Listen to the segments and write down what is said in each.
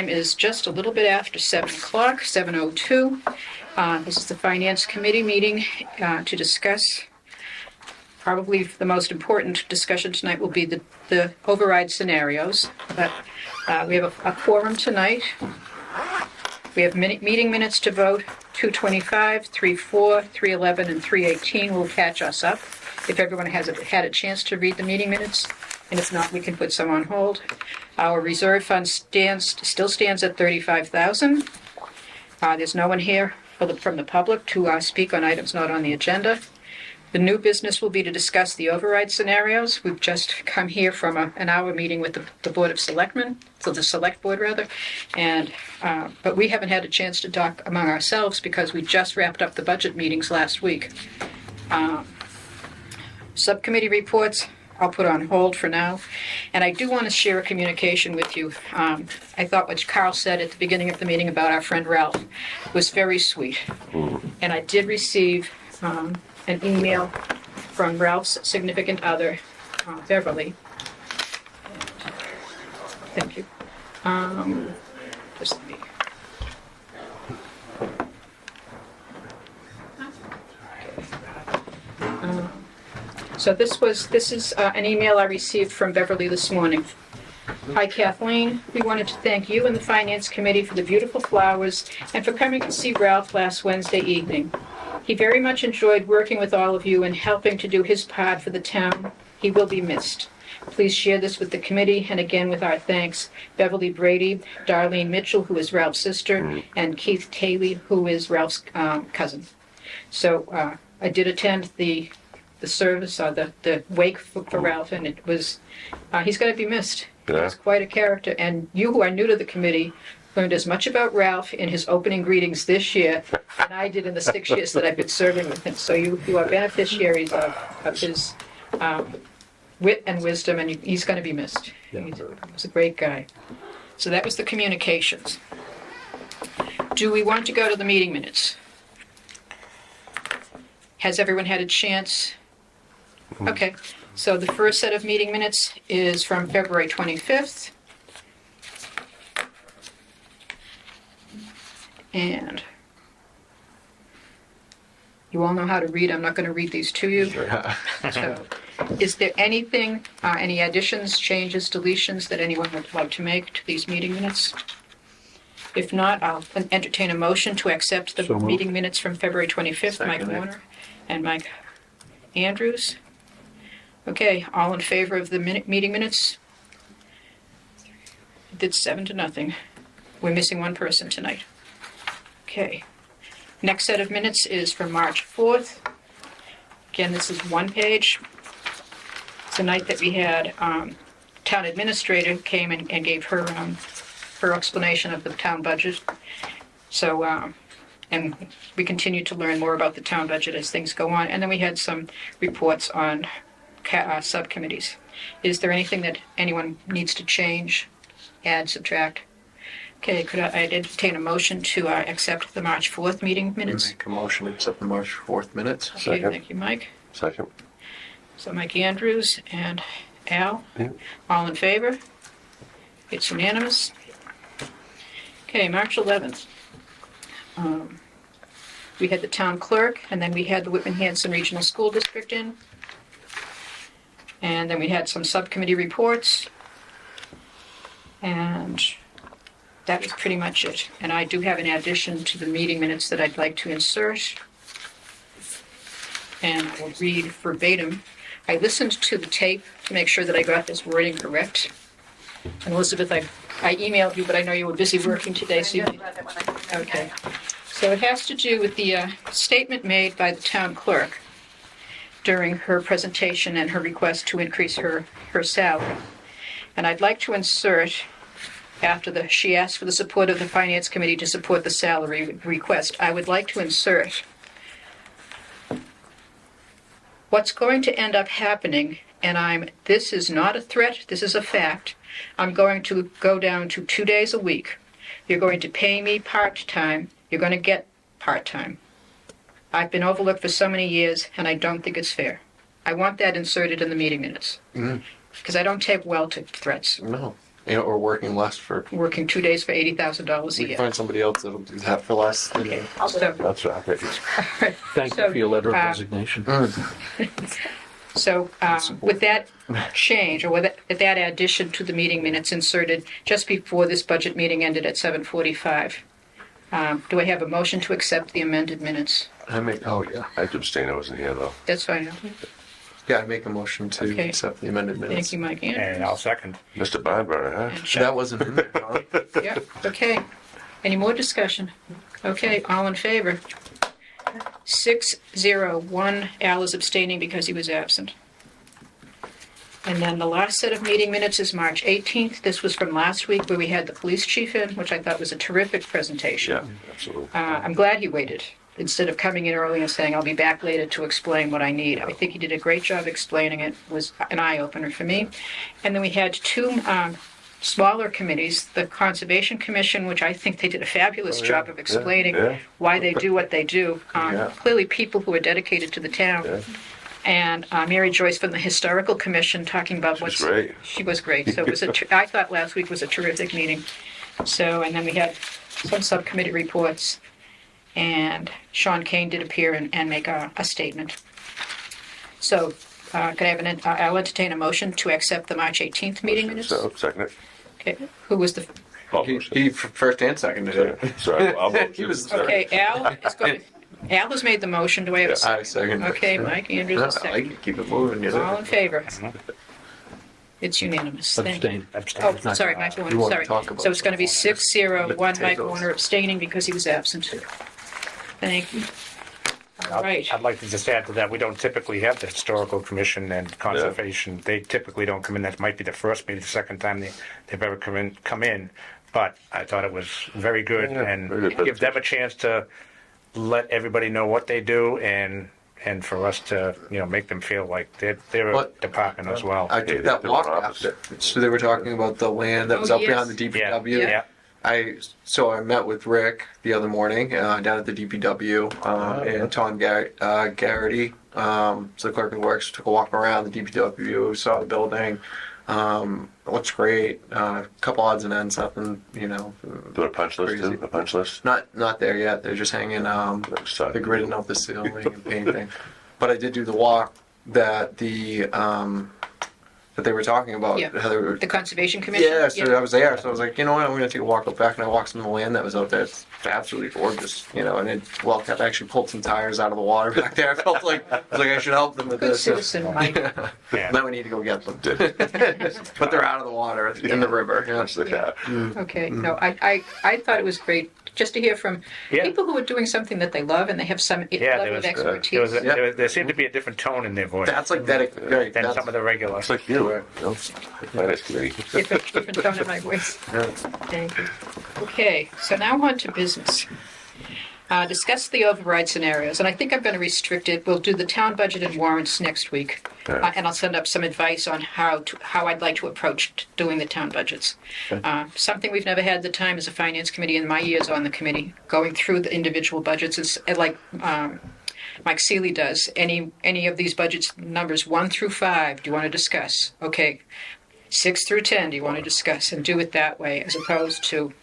time is just a little bit after 7 o'clock, 7:02. This is the Finance Committee meeting to discuss. Probably the most important discussion tonight will be the override scenarios. But we have a quorum tonight. We have meeting minutes to vote. 225, 34, 311, and 318 will catch us up if everyone has had a chance to read the meeting minutes. And if not, we can put some on hold. Our reserve fund still stands at $35,000. There's no one here from the public to speak on items not on the agenda. The new business will be to discuss the override scenarios. We've just come here from an hour meeting with the Board of Selectmen, so the Select Board rather, and but we haven't had a chance to talk among ourselves because we just wrapped up the budget meetings last week. Subcommittee reports I'll put on hold for now, and I do want to share a communication with you. I thought what Carl said at the beginning of the meeting about our friend Ralph was very sweet, and I did receive an email from Ralph's significant other, Beverly. Thank you. Just let me. So this is an email I received from Beverly this morning. Hi, Kathleen. We wanted to thank you and the Finance Committee for the beautiful flowers and for coming to see Ralph last Wednesday evening. He very much enjoyed working with all of you and helping to do his part for the town. He will be missed. Please share this with the committee, and again with our thanks, Beverly Brady, Darlene Mitchell, who is Ralph's sister, and Keith Taylor, who is Ralph's cousin. So I did attend the service, the wake for Ralph, and it was, he's going to be missed. Yeah. He's quite a character, and you who are new to the committee learned as much about Ralph in his opening greetings this year than I did in the 6 years that I've been serving with him. So you are beneficiaries of his wit and wisdom, and he's going to be missed. Yeah. He was a great guy. So that was the communications. Do we want to go to the meeting minutes? Has everyone had a chance? Okay. So the first set of meeting minutes is from February 25th. And you all know how to read. I'm not going to read these to you. So, is there anything, any additions, changes, deletions that anyone would like to make to these meeting minutes? If not, I'll entertain a motion to accept the meeting minutes from February 25th. Second. Mike Warner and Mike Andrews. Okay, all in favor of the meeting minutes? It did 7-0. We're missing one person tonight. Okay. Next set of minutes is from March 4th. Again, this is one page. It's the night that we had town administrator came and gave her her explanation of the town budget. So, and we continue to learn more about the town budget as things go on. And then we had some reports on subcommittees. Is there anything that anyone needs to change, add, subtract? Okay, could I entertain a motion to accept the March 4th meeting minutes? Make a motion to accept the March 4th minutes. Okay, Second. thank you, Mike. Second. So Mike Andrews and Al, Yeah. all in favor? It's unanimous. Okay, March 11th. We had the town clerk, and then we had the Whitman-Hanson Regional School District in. And then we had some subcommittee reports. And that was pretty much it. And I do have an addition to the meeting minutes that I'd like to insert. And I will read verbatim. I listened to the tape to make sure that I got this wording correct. And Elizabeth, I emailed you, but I know you were busy working today, so you... Okay. So it has to do with the statement made by the town clerk during her presentation and her request to increase her salary. And I'd like to insert, after she asked for the support of the Finance Committee to support the salary request, I would like to insert what's going to end up happening, and this is not a threat, this is a fact. I'm going to go down to 2 days a week. You're going to pay me part-time. You're going to get part-time. I've been overlooked for so many years, and I don't think it's fair. I want that inserted in the meeting minutes. Because I don't take well to threats. No. or working less for, working 2 days for $80,000 a we can year. find somebody else that'll do that for less. Okay, so, That's right. Thank you for your letter of resignation. so with that change, or with that addition to the meeting minutes inserted just before this budget meeting ended at 7:45, do I have a motion to accept the amended minutes? Oh, yeah. I have to abstain, I wasn't here though. That's fine. Yeah, I make a motion to Okay. accept the amended minutes. Thank you, Mike Andrews. And I'll second. Mr. Barnburner, huh? And Chuck. That wasn't in there, John. Yeah, okay. Any more discussion? Okay, all in favor? 6-0. Al is abstaining because he was absent. And then the last set of meeting minutes is March 18th. This was from last week where we had the police chief in, which I thought was a terrific presentation. Yeah, absolutely. I'm glad he waited, instead of coming in early and saying, I'll be back later to explain what I need. I think he did a great job explaining it. It was an eye-opener for me. And then we had two smaller committees, the Conservation Commission, which I think they did a fabulous job of explaining yeah. why they do what they do. Yeah. Clearly people who are dedicated to the town. Yeah. And Mary Joyce from the Historical Commission talking about She's what's... great. She was great. So it was I thought last week was a terrific meeting. So, and then we had some subcommittee reports. And Sean Kane did appear and make a statement. So, could I have I'll entertain a motion to accept the March 18th meeting minutes? So, second it. Okay, who was the, He first and seconded it. Sorry, I'll vote. He was okay, Al has made the motion, do I have a second? I second. Okay, Mike Andrews No, is I like second. it. Keep it moving. You All know. in favor? It's unanimous. Thank you. Abstain. Oh, sorry, Mike You Warner, wanna sorry. talk about So it's going to be 6-0, Mike potatoes. Warner abstaining because he was absent. Thank you. All right. I'd like to just add to that, we don't typically have the Historical Commission and Conservation. They typically don't come in. That might be the first, maybe the second time they've ever come in. But I thought it was very good Yeah, and very good give them a chance to let everybody know what they do and for us to, make them feel like they're a But- department as well. I took that they walk were after. So they were talking about the land that was Oh, up behind the yes. DPW. Yeah. So I met with Rick the other morning down at the DPW and Tom Garrity, so the clerk of the works, took a walk around the DPW, saw the building. It looks great. A couple odds and ends, nothing, Doing a punch list Crazy. too? A punch list? not there yet. They're just hanging Sorry. the gridding of the ceiling and painting. But I did do the walk that that they were talking about. Yeah. How they were, The Conservation Commission? yeah, so I was there. So I was like, you know what? I'm going to take a walk up back, and I walked some of the land that was out there. It's absolutely gorgeous, And it I actually pulled some tires out of the water back there. I felt like I should help them with Good this. citizen, Mike. Yeah. Now we need to go get them. But they're out of the water in the river. Yeah. That's the cat. Okay, no, I thought it was great just to hear from Yeah. people who are doing something that they love and they have some Yeah, level of expertise. there seemed to be a different tone in their voice That's like that. Right, than that's, some of the regular. It's like you, Finance Committee. Different tone in my voice. Thank you. Okay, so now on to business. Discuss the override scenarios, and I think I'm going to restrict it. We'll do the town budget and warrants next week, Okay. and I'll send up some advice on how I'd like to approach doing the town budgets. Something we've never had the time as a finance committee in my years on the committee, going through the individual budgets is like Mike Seeley does. Any of these budgets numbers 1 through 5, do you want to discuss? Okay, 6 through 10, do you want to discuss? And do it that way, as opposed to.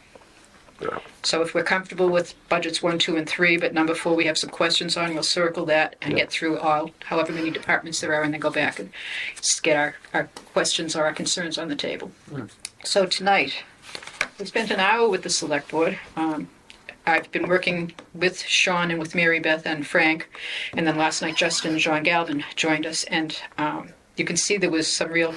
Yeah. So if we're comfortable with budgets 1, 2, and 3, but number 4 we have some questions on, we'll circle that and get through however many departments there are, and then go back and get our questions or our concerns on the table. So tonight, we spent an hour with the select board. I've been working with Sean and with Mary Beth and Frank, and then last night Justin and John Galvin joined us, and you can see there was some real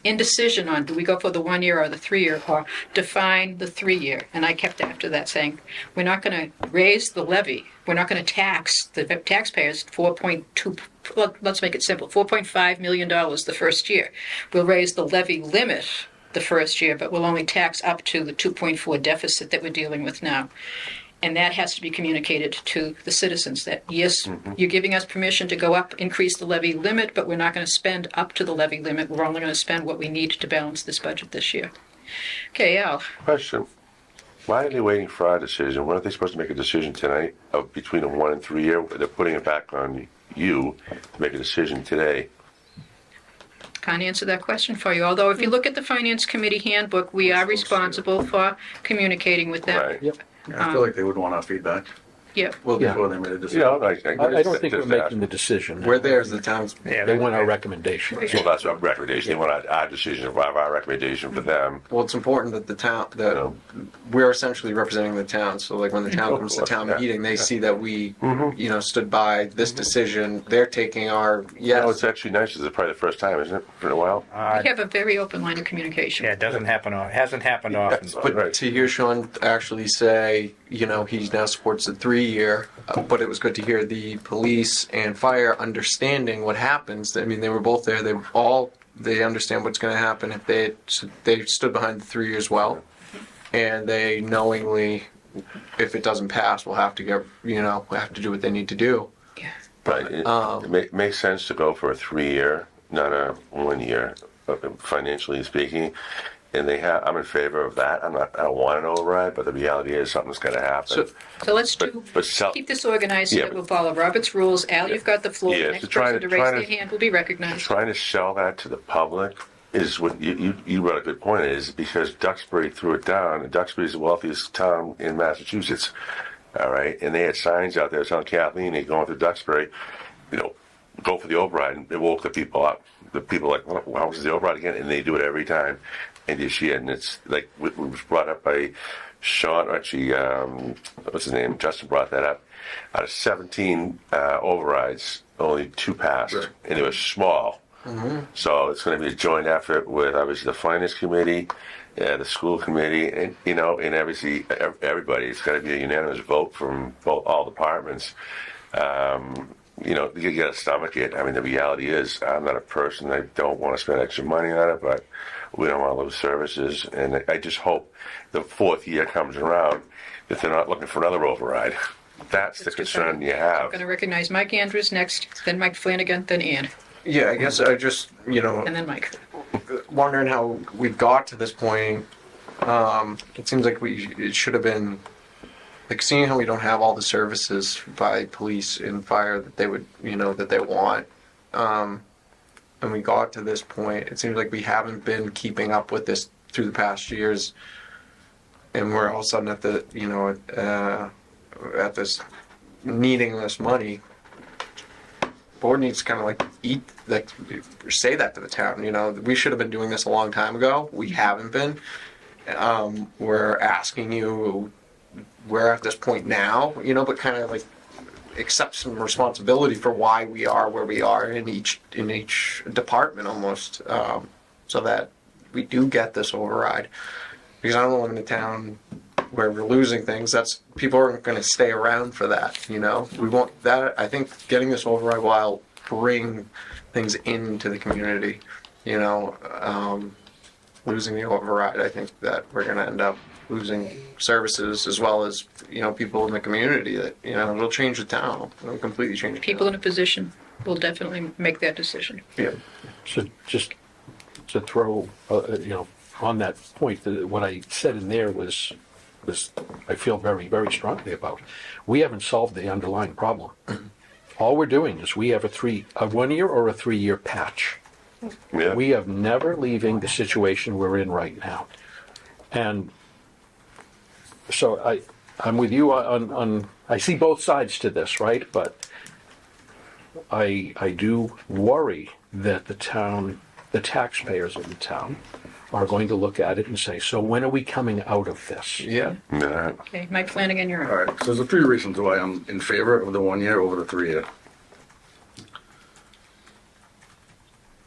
indecision on do we go for the 1 year or the 3 year, or define the 3 year. And I kept after that saying, we're not going to raise the levy. We're not going to tax the taxpayers 4.2, well, let's make it simple, $4.5 million the first year. We'll raise the levy limit the first year, but we'll only tax up to the 2.4 deficit that we're dealing with now. And that has to be communicated to the citizens that, yes, you're giving us permission to go up, increase the levy limit, but we're not going to spend up to the levy limit. We're only going to spend what we need to balance this budget this year. Okay, Al. Question. Why are they waiting for our decision? Weren't they supposed to make a decision tonight of between a 1 and 3 year? They're putting it back on you to make a decision today. can't answer that question for you. Although if you look at the Finance Committee handbook, we are responsible for communicating with them. Right. Yep. I feel like they would want our feedback Yeah. Well, Yeah. before they made a You decision. know, I don't think we're just making the decision. we're there as the town's. Yeah, They want our recommendation. Well, that's our recommendation. They want our decision, our recommendation for them. Well, it's important that the town, that Yeah. we're essentially representing the town. So like when the town comes to town Yeah. meeting, they see that we, stood by this decision. They're taking our, You know, it's yes. actually nice. It's probably the first time, isn't it, for a while? We have a very open line of communication. Yeah, it doesn't happen, hasn't happened often. But Right. to hear Sean actually say, he now supports the 3-year, but it was good to hear the police and fire understanding what happens. I mean, they were both there. They understand what's going to happen if they stood behind the 3 years well, and they knowingly, if it doesn't pass, will have to have to do what they need to do. Yeah. Right. It makes sense to go for a 3-year, not a 1 year, financially speaking. And I'm in favor of that. I don't want an override, but the reality is something's going to happen. So let's But keep this organized so Yeah, that we'll follow Robert's rules. Al, you've got the floor. Yeah, The so next try person to- to raise try their to- hand will be recognized. Trying to sell that to the public is what you brought a good point, is because Duxbury threw it down, and Duxbury is the wealthiest town in Massachusetts. All right, and they had signs out there telling Kathleen, they're going through Duxbury, go for the override, and it woke the people up. The people like, well, how was the override again? And they do it every time. And this year, and it's like it was brought up by Sean, actually, what's his name? Justin brought that up. Out of 17 overrides, only 2 passed, Right. and it was small. So it's going to be a joint effort with obviously the finance committee, the school committee, and and obviously everybody. It's going to be a unanimous vote from all departments. You got to stomach it. I mean, the reality is, I'm not a person that don't want to spend extra money on it, but we don't want to lose services. And I just hope the 4th year comes around that they're not looking for another override. That's the concern you I'm have. going to recognize Mike Andrews next, then Mike Flanagan, then Ann, Yeah, I guess I just, and then Mike. wondering how we got to this point. It seems like it should have been, like, seeing how we don't have all the services by police and fire that they would, that they want. And we got to this point. It seems like we haven't been keeping up with this through the past years. And we're all of a sudden at the, at this needing this money. Board needs to kind of say that to the town. We should have been doing this a long time ago. We haven't been. We're asking you, we're at this point now, but kind of like accept some responsibility for why we are where we are in each department almost, so that we do get this override. Because I don't want in the town where we're losing things, people aren't going to stay around for that. We want that. I think getting this override will bring things into the community. Losing the override, I think that we're going to end up losing services as well as people in the community that it'll change the town. It'll completely change the People in town. a position will definitely make that decision. Yeah. So just to throw, on that point, what I said in there was I feel very, very strongly about. We haven't solved the underlying problem. All we're doing is we have a 1-year or a 3-year patch. Yeah. We have never leaving the situation we're in right now. And so I'm with you on I see both sides to this, right? But I do worry that the taxpayers of the town are going to look at it and say, so when are we coming out of this? Yeah. Nah. Okay, Mike Flanagan, you're All on. right, so there's a few reasons why I'm in favor of the 1 year over the 3 year.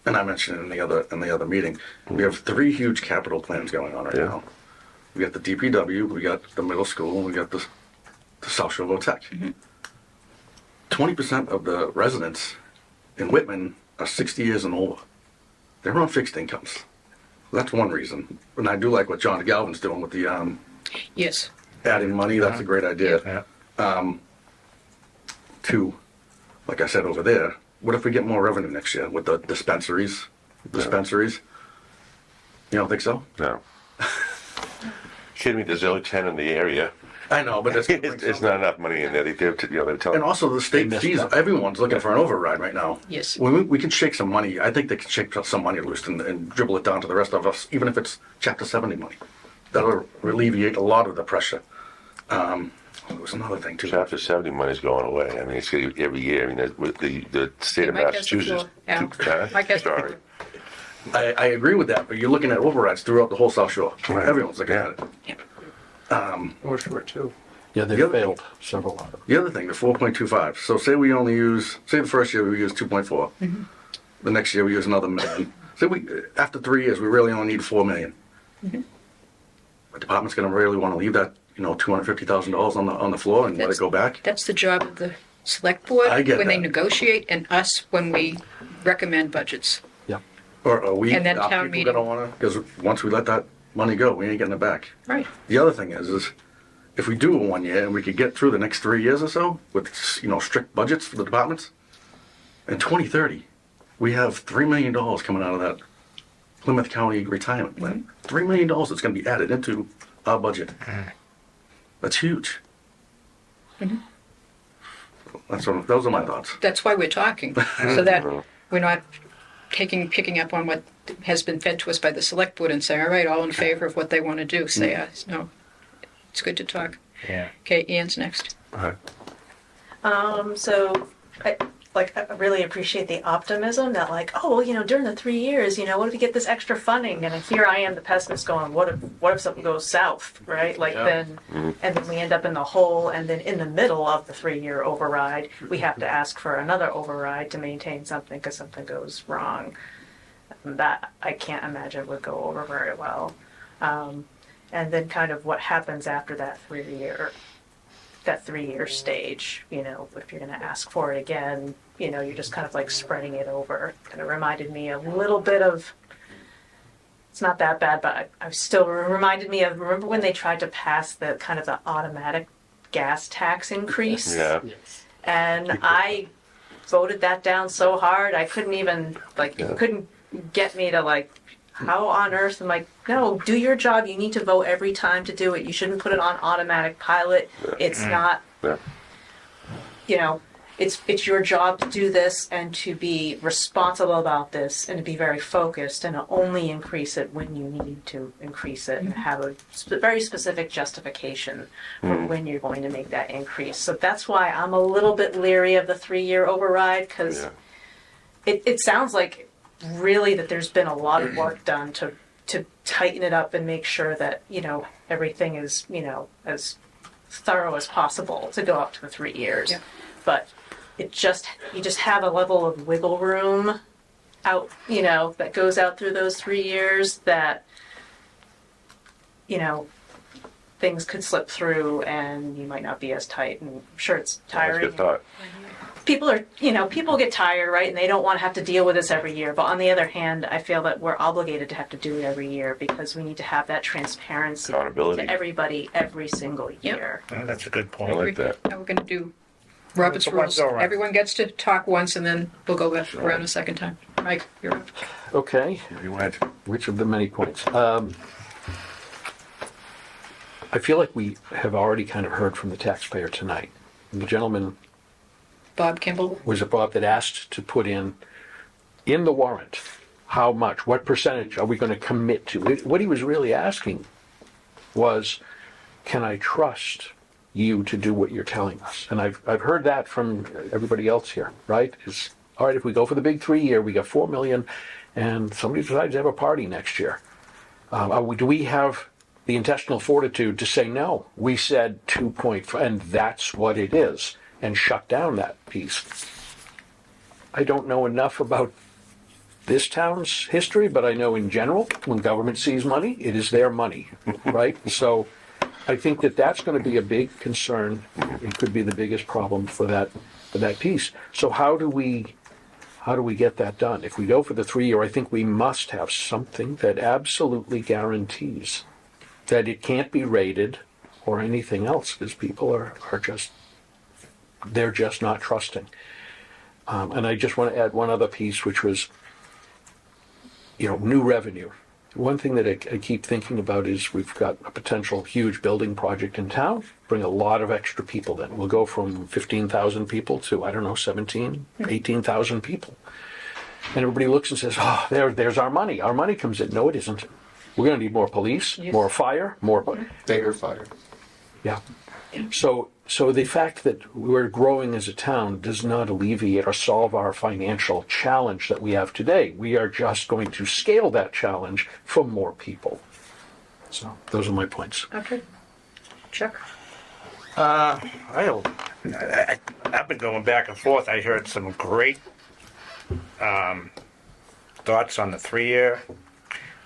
And I mentioned it in the other meeting. We have 3 huge capital plans going on right Yeah. now. We got the DPW, we got the middle school, and we got the South Shore Low Tech. 20% of the residents in Whitman are 60 years and older. They're on fixed incomes. That's one reason. And I do like what John DeGalvin's doing with the Yes. adding money. That's a great idea. Yeah. 2, like I said over there, what if we get more revenue next year with the dispensaries? You don't think so? No. Kidding me? There's only 10 in the area. I know, but It's not enough money in there. They're telling. And also the state missed fees, that. everyone's looking for an override right now. Yes. When we can shake some money, I think they can shake some money loose and dribble it down to the rest of us, even if it's Chapter 70 money. That'll alleviate a lot of the pressure. There was another thing too. Chapter 70 money's going away. I mean, it's gonna be every year. I mean, with the state of Mike has the Massachusetts. floor. Al. Mike has the Sorry. floor. I agree with that, but you're looking at overrides throughout the whole South Shore. Right. Everyone's looking at it. North Shore too. Yeah, they Yep. failed several of them. The other thing, the 4.25. So say we only use, say the first year we use 2.4. The next year we use another million. Say after 3 years, we really only need 4 million. The department's gonna really wanna leave that, $250,000 on the floor and let That's- it go back? That's the job of the select board I get when they that. negotiate, and us when we recommend budgets. Yeah. Or are we, And then are town people meeting. gonna wanna, because once we let that money go, we ain't getting it back. Right. The other thing is if we do a 1 year and we could get through the next 3 years or so with, strict budgets for the departments, in 2030, we have $3 million coming out of that Plymouth County retirement plan. $3 million that's gonna be added into our budget. That's huge. Those are my thoughts. That's why we're talking, so that we're not picking up on what has been fed to us by the select board and saying, all right, all in favor of what they want to do, say yes. No, it's good to talk. Yeah. Okay, Ian's next. So I really appreciate the optimism that during the 3 years, what if we get this extra funding? And here I am, the pessimist going, what if something goes south, right? And then we end up in the hole, and then in the middle of the 3-year override, we have to ask for another override to maintain something because something goes wrong. That I can't imagine would go over very well. And then kind of what happens after that 3-year stage, if you're going to ask for it again, you're just kind of like spreading it over. Kind of reminded me a little bit of, it's not that bad, but I still reminded me of, remember when they tried to pass the kind of the automatic gas tax increase? Yeah. And I voted that down so hard, I couldn't even, couldn't get me to how on earth? I'm like, no, do your job. You need to vote every time to do it. You shouldn't put it on automatic pilot. It's not, Yeah. it's your job to do this and to be responsible about this and to be very focused and to only increase it when you need to increase it and have a very specific justification for when you're going to make that increase. So that's why I'm a little bit leery of the 3-year override, because it sounds like really that there's been a lot of work done to tighten it up and make sure that everything is as thorough as possible to go up to the 3 years. But you just have a level of wiggle room out that goes out through those 3 years that things could slip through and you might not be as tight, and I'm sure it's That's a tiring. good thought. People get tired, right? And they don't want to have to deal with this every year. But on the other hand, I feel that we're obligated to have to do it every year because we need to have that transparency Accountability. to everybody every single year. That's a good I point. like that. Now we're going to do Robert's So rules. what's all right? Everyone gets to talk once, and then we'll go back around a second time. Mike, you're up. Okay, You went. which of the many points? I feel like we have already kind of heard from the taxpayer tonight. The gentleman, Bob Kimball. was it Bob, that asked to put in the warrant, how much, what percentage are we going to commit to? What he was really asking was, can I trust you to do what you're telling us? And I've heard that from everybody else here, right? Is, all right, if we go for the big 3 year, we got 4 million, and somebody decides to have a party next year. Do we have the intestinal fortitude to say, no, we said 2.5, and that's what it is, and shut down that piece? I don't know enough about this town's history, but I know in general, when government sees money, it is their money, right? So I think that that's going to be a big concern. It could be the biggest problem for that piece. So how do we get that done? If we go for the 3 year, I think we must have something that absolutely guarantees that it can't be rated or anything else, because people are just not trusting. And I just want to add one other piece, which was, new revenue. One thing that I keep thinking about is we've got a potential huge building project in town, bring a lot of extra people in. We'll go from 15,000 people to, I don't know, 17, 18,000 people. And everybody looks and says, oh, there's our money. Our money comes in. No, it isn't. We're going to need more police, Yes. more fire, more... Bigger fire. Yeah. So the fact that we're growing as a town does not alleviate or solve our financial challenge that we have today. We are just going to scale that challenge for more people. So those are my points. Okay. Chuck? I've been going back and forth. I heard some great thoughts on the 3-year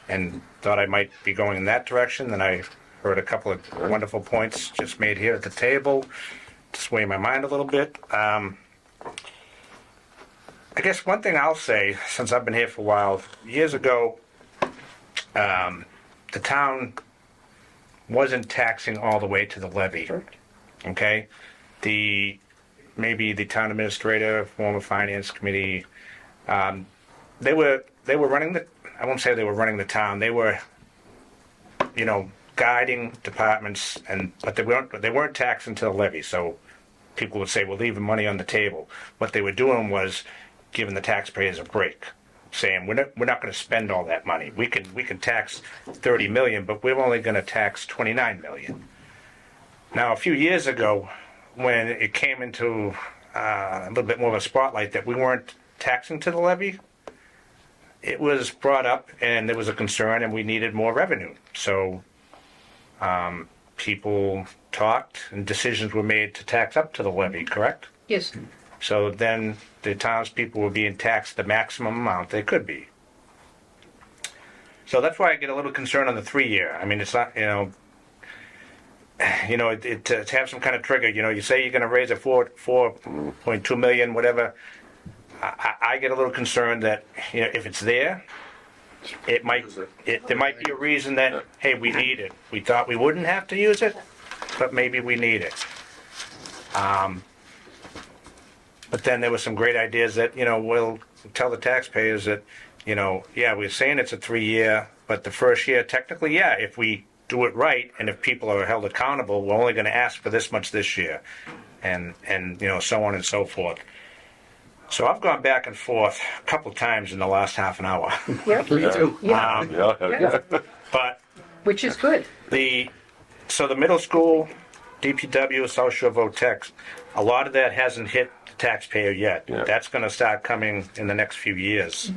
and thought I might be going in that direction. Then I heard a couple of wonderful points just made here at the table to sway my mind a little bit. I guess one thing I'll say, since I've been here for a while, years ago, the town wasn't taxing all the way to the levy. Okay? Maybe the town administrator, former finance committee, they were running I won't say they were running the town. They were, guiding departments, but they weren't taxing to the levy. So people would say, "We're leaving money on the table." What they were doing was giving the taxpayers a break, saying, "We're not going to spend all that money. We can tax 30 million, but we're only going to tax 29 million." Now, a few years ago, when it came into a little bit more of a spotlight that we weren't taxing to the levy, it was brought up and there was a concern and we needed more revenue. So people talked and decisions were made to tax up to the levy, correct? Yes. So then the townspeople were being taxed the maximum amount they could be. So that's why I get a little concerned on the 3-year. I mean, it's not, to have some kind of trigger, you say you're going to raise a 4.2 million, whatever. I get a little concerned that, if it's there, there might be a reason that, hey, we need it. We thought we wouldn't have to use it, but maybe we need it. But then there were some great ideas that, we'll tell the taxpayers that, we're saying it's a 3-year, but the first year, technically, if we do it right, and if people are held accountable, we're only going to ask for this much this year, and so on and so forth. So I've gone back and forth a couple of times in the last half an hour. Yeah. Me too. Yeah. Yeah. But Which is good. the middle school, DPW, South Shore Votex, a lot of that hasn't hit the taxpayer yet. Yeah. That's going to start coming in the next few years.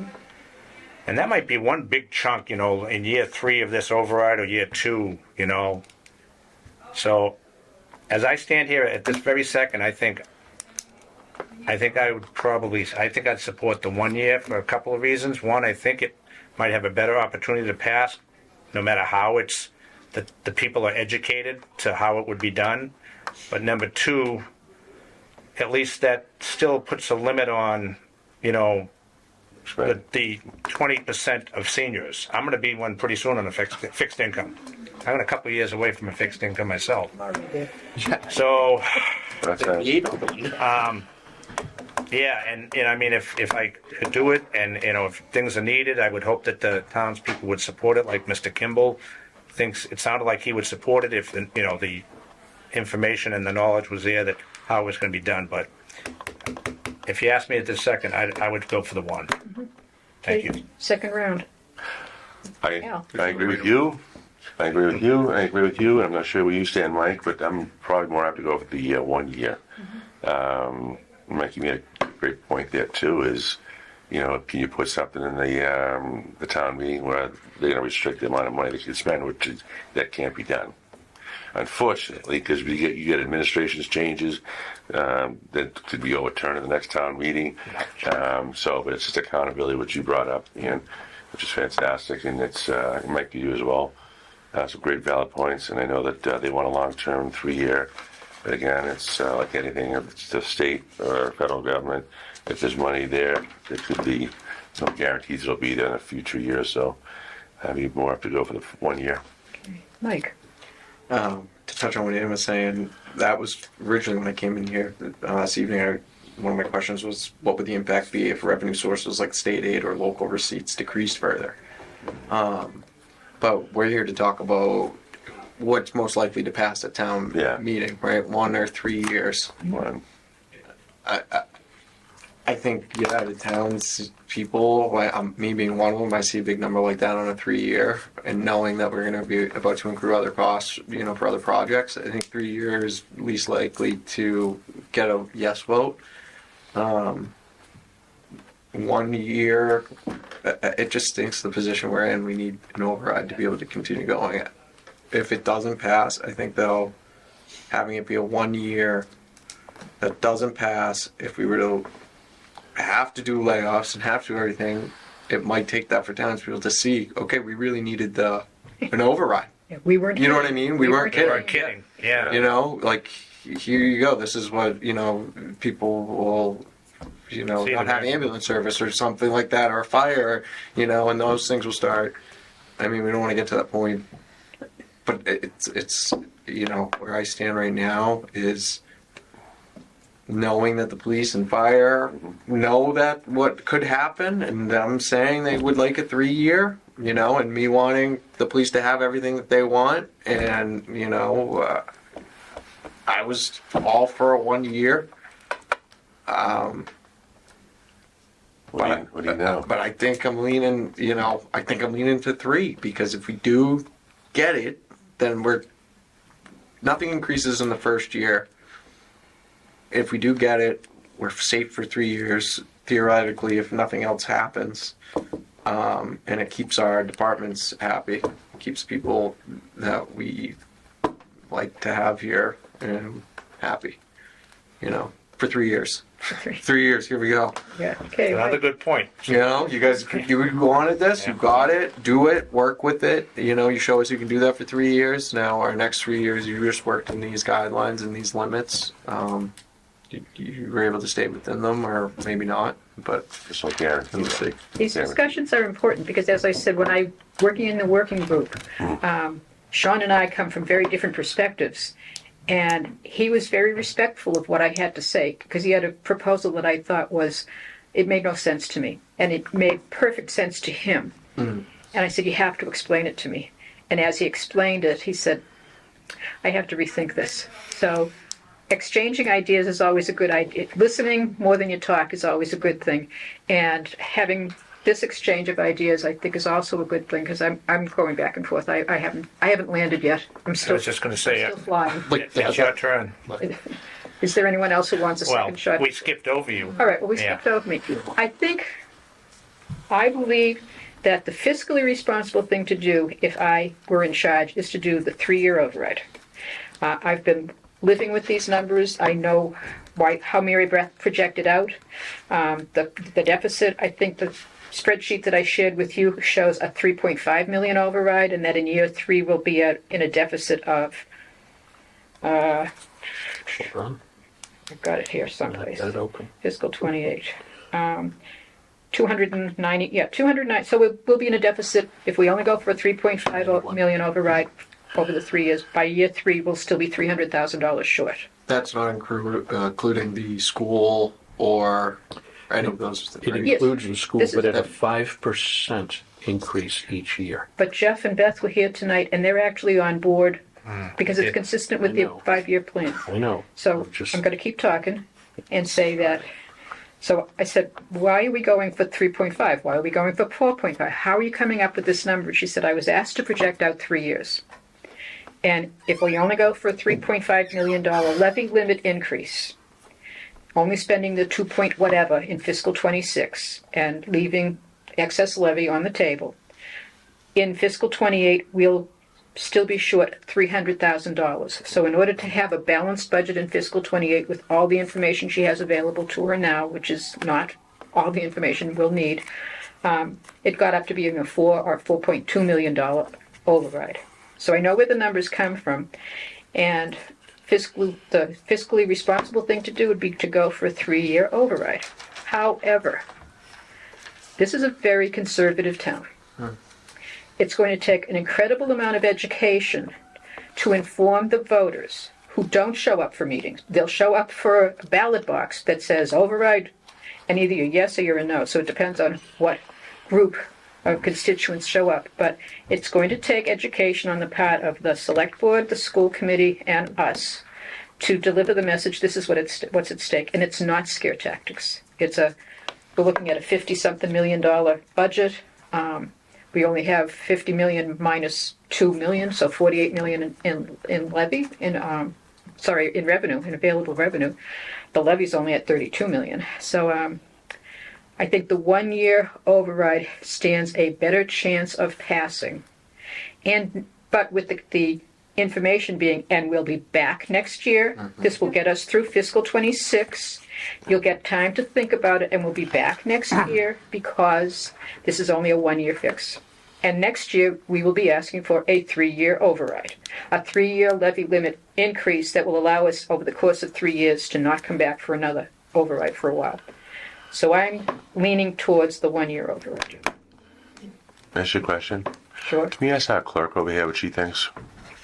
And that might be one big chunk, in year 3 of this override or year 2, So as I stand here at this very second, I think I'd support the 1 year for a couple of reasons. One, I think it might have a better opportunity to pass, no matter how the people are educated to how it would be done. But number 2, at least that still puts a limit on, the 20% of seniors. I'm going to be one pretty soon on a fixed income. I'm a couple of years away from a fixed income myself. So, That's nice. and I mean, if I could do it, and if things are needed, I would hope that the townspeople would support it. Like Mr. Kimball thinks, it sounded like he would support it if the information and the knowledge was there that how it was going to be done. But if you ask me at this second, I would go for the 1. Thank you. Second round. Yeah. I agree with you. I agree with you. I agree with you. I'm not sure where you stand, Mike, but I'm probably more apt to go for the 1 year. Mike, you made a great point there too. Is can you put something in the town meeting where they're going to restrict the amount of money they can spend, that can't be done. Unfortunately, because you get administration's changes that could be overturned in the next town meeting. But it's just accountability, which you brought up, Ian, which is fantastic, and it might be you as well. Some great valid points, and I know that they want a long-term 3-year. But again, it's like anything, if it's the state or federal government, if there's money there could be no guarantees it'll be there in a future year. So I'd be more up to go for the 1 year. Mike? To touch on what Ian was saying, that was originally when I came in here this evening. One of my questions was, what would the impact be if revenue sources like state aid or local receipts decreased further? but we're here to talk about what's most likely to pass at town Yeah. meeting, right? 1 or 3 years. One. I think, yeah, the town's people, me being one of them, I see a big number like that on a 3-year, and knowing that we're going to be about to incur other costs, for other projects, I think 3 years least likely to get a yes vote. 1 year, it just stinks the position we're in. We need an override to be able to continue going. If it doesn't pass, I think though, having it be a 1 year that doesn't pass, if we were to have to do layoffs and have to do everything, it might take that for townspeople to see, okay, we really needed an override. Yeah, we weren't. You know what I mean? We weren't They weren't kidding. kidding. Yeah. Like, here you go. This is what, people will, See not the have next- ambulance service or something like that, or a fire, and those things will start. I mean, we don't want to get to that point, but it's where I stand right now is knowing that the police and fire know that what could happen, and them saying they would like a 3-year, and me wanting the police to have everything that they want, and I was all for a 1 year. What do you know? But I think I'm leaning, to 3, because if we do get it, then nothing increases in the first year. If we do get it, we're safe for 3 years, theoretically, if nothing else happens. And it keeps our departments happy. It keeps people that we like to have here happy, for 3 years. 3 years, here we go. Yeah, okay. Another right. good point. You guys, you go on at this, you got it, do it, work with it. You show us you can do that for 3 years. Now, our next 3 years, you just worked in these guidelines and these limits. You were able to stay within them, or maybe not, but Just like Aaron. we'll see. These Yeah. discussions are important because, as I said, when I working in the working group, Sean and I come from very different perspectives, and he was very respectful of what I had to say because he had a proposal that I thought it made no sense to me, and it made perfect sense to him. And I said, "You have to explain it to me." And as he explained it, he said, "I have to rethink this." So exchanging ideas is always a good idea. Listening more than you talk is always a good thing. And having this exchange of ideas, I think, is also a good thing because I'm going back and forth. I haven't landed yet. I'm I still, was just going to say, still flying. it's your turn. Is there anyone else who wants a Well, second shot? we skipped over you. All right, well, we Yeah. skipped over me. I believe that the fiscally responsible thing to do if I were in charge is to do the 3-year override. I've been living with these numbers. I know how Mary Beth projected out. The deficit, I think the spreadsheet that I shared with you shows a 3.5 million override, and that in year 3 we'll be in a deficit of, Hold on, I've got it here I someplace. got it open. Fiscal 28. 290, 209. So we'll be in a deficit if we only go for a 3.5 million override over the 3 years. By year 3, we'll still be $300,000 short. That's not including the school or any of those. It Right? includes the school, This is- but at a 5% increase each year. But Jeff and Beth were here tonight, and they're actually on board because it's Yeah. consistent with I the know. 5-year plan. I know. So Just- I'm going to keep talking and say that. So I said, why are we going for 3.5? Why are we going for 4.5? How are you coming up with this number? She said, I was asked to project out 3 years. And if we only go for a $3.5 million levy limit increase, only spending the 2 point whatever in fiscal 26 and leaving excess levy on the table, in fiscal 28, we'll still be short $300,000. So in order to have a balanced budget in fiscal 28 with all the information she has available to her now, which is not all the information we'll need, it got up to being a $4 or $4.2 million override. So I know where the numbers come from, and the fiscally responsible thing to do would be to go for a 3-year override. However, this is a very conservative town. It's going to take an incredible amount of education to inform the voters who don't show up for meetings. They'll show up for a ballot box that says override, and either you're yes or you're a no. So it depends on what group constituents show up. But it's going to take education on the part of the select board, the school committee, and us to deliver the message. This is what's at stake, and it's not scare tactics. We're looking at a $50-something million budget. We only have 50 million minus 2 million, so 48 million in levy, in revenue, in available revenue. The levy's only at 32 million. So I think the 1 year override stands a better chance of passing. But with the information being, and we'll be back next year, this will get us through fiscal 26. You'll get time to think about it, and we'll be back next year because this is only a 1 year fix. And next year, we will be asking for a 3-year override, a 3-year levy limit increase that will allow us over the course of 3 years to not come back for another override for a while. So I'm leaning towards the 1 year override. That's your question. Sure. Can we ask our clerk over here what she thinks?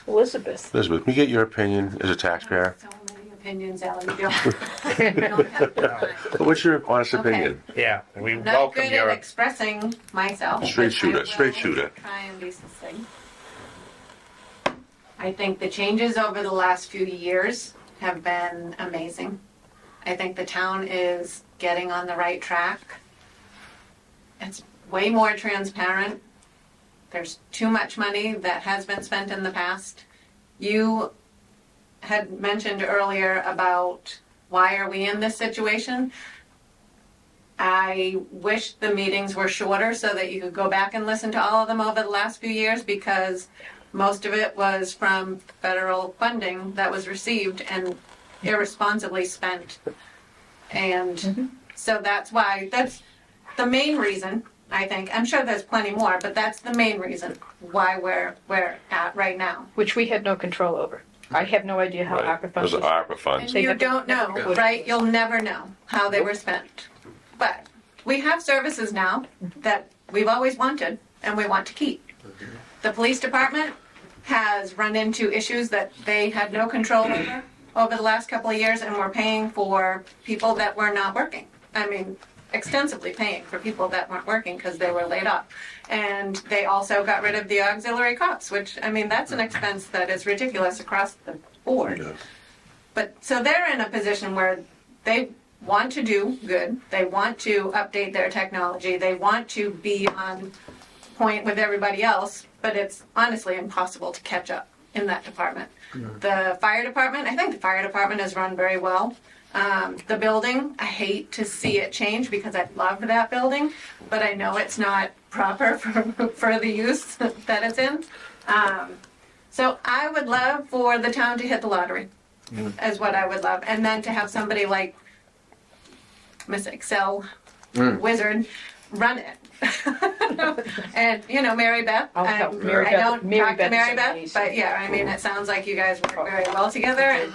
Elizabeth. Elizabeth, can we get your opinion as a taxpayer? So many opinions, Ellen. You don't have time. What's your honest Okay. opinion? Yeah, we Not welcome good your. at expressing myself. Straight but shooter, I will straight shooter. Try and be succinct. I think the changes over the last few years have been amazing. I think the town is getting on the right track. It's way more transparent. There's too much money that has been spent in the past. You had mentioned earlier about why are we in this situation? I wish the meetings were shorter so that you could go back and listen to all of them over the last few years, because most of it was from federal funding that was received and irresponsibly spent. And so that's the main reason, I think. I'm sure there's plenty more, but that's the main reason why we're at right now. Which we had no control over. I have no idea how Right. ARPA Those funds. are ARPA funds. And you don't know, right? You'll never know how they were spent. But we have services now that we've always wanted and we want to keep. The police department has run into issues that they had no control over the last couple of years, and we're paying for people that were not working. I mean, extensively paying for people that weren't working because they were laid off. And they also got rid of the auxiliary cops, which, I mean, that's an expense that is ridiculous across the board. But so they're in a position where they want to do good, they want to update their technology, they want to be on point with everybody else, but it's honestly impossible to catch up in that department. The fire department, I think the fire department is run very well. The building, I hate to see it change because I love that building, but I know it's not proper for the use that it's in. So I would love for the town to hit the lottery, is what I would love. And then to have somebody like Miss Excel Wizard run it. And, Mary Beth, I'll help. I Mary Beth- don't Mary talk to Beth is Mary Beth, amazing. but yeah, I mean, it sounds like you guys work very well together, and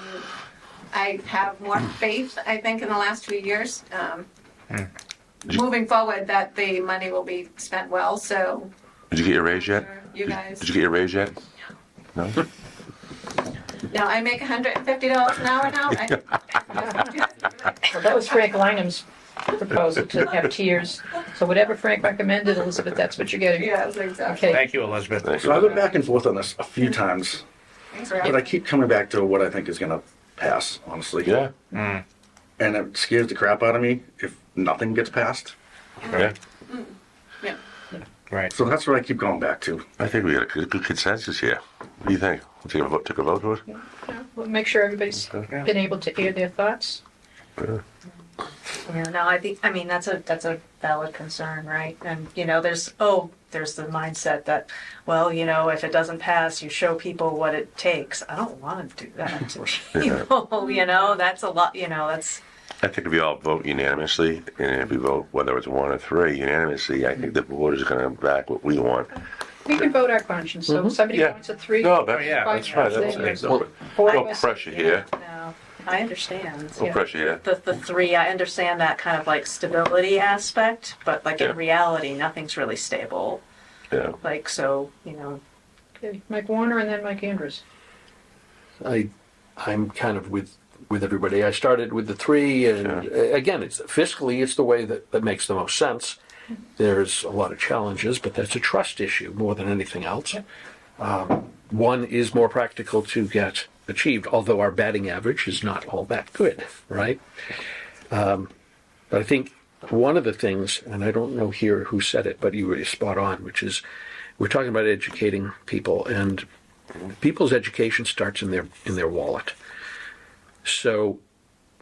I have more faith, I think, in the last 2 years, moving forward, that the money will be spent well, so Did you get your raise yet? you guys. Did you get your raise yet? No? Now, I make $150 an hour now, right? Well, that was Frank Lineham proposal to have tiers. So whatever Frank recommended, Elizabeth, that's what you're getting. Yes, exactly. Okay. Thank you, Elizabeth. Thank So I've you. been back and forth on this a few times, Thanks for but I having keep coming back to what I think is gonna pass, honestly. Yeah, And it scares the crap out of me if nothing gets passed. yeah. Yeah. Right. So that's what I keep going back to. I think we got a good consensus here. What do you think? We'll take a vote to it? We'll make sure everybody's been able to air their thoughts. Yeah, no, I mean, that's a valid concern, right? And, there's the mindset that, well, if it doesn't pass, you show people what it takes. I don't want to do that to people, that's a lot, that's, I think if we all vote unanimously, and if we vote whether it's 1 or 3 unanimously, I think the board is going to back what we want. We can vote our conscience. So if somebody Yeah. wants a 3. No, that's, yeah, that's fine. That's no pressure here. no, I understand. No pressure here. The 3, I understand that kind of like stability aspect, but like Yeah. in reality, nothing's really stable. Yeah. Like, so, Okay, Mike Warner and then Mike Andrews. I'm kind of with everybody. I started with the 3, and again, it's fiscally, it's the way that makes the most sense. there's a lot of challenges, but that's a trust issue more than anything else. One is more practical to get achieved, although our batting average is not all that good, right? But I think one of the things, and I don't know here who said it, but you were spot on, which is we're talking about educating people, and people's education starts in their wallet. So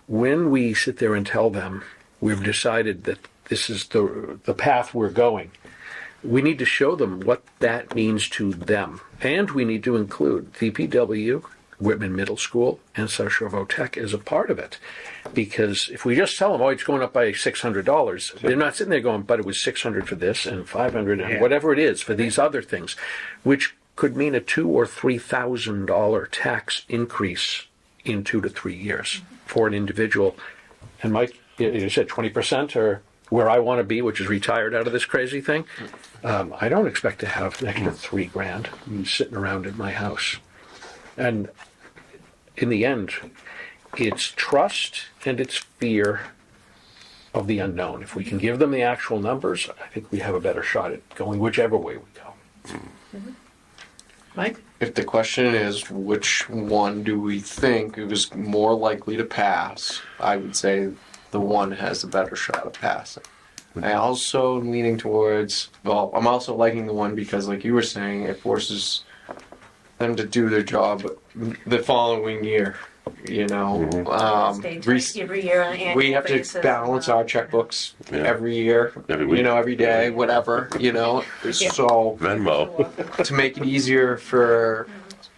when we sit there and tell them we've decided that this is the path we're going, we need to show them what that means to them. And we need to include DPW, Whitman Middle School, and South Shore Votech as a part of it. Because if we just tell them, oh, it's going up by $600, they're not sitting there going, but it was $600 for this and $500 and whatever it is for these other things, which could mean a $2,000 or $3,000 tax increase in 2 to 3 years for an individual. And Mike, you said 20% or where I want to be, which is retired out of this crazy thing. I don't expect to have an extra $3,000 sitting around in my house. And in the end, it's trust and it's fear of the unknown. If we can give them the actual numbers, I think we have a better shot at going whichever way we go. Mike? If the question is which one do we think is more likely to pass, I would say the one has a better shot of passing. I also am leaning towards, well, I'm also liking the one because, like you were saying, it forces them to do their job the following year. You know, Stay tight every year on an annual we have basis. to balance our checkbooks Yeah. every year, Every week. you know, every day, whatever, you know. So Venmo. to make it easier for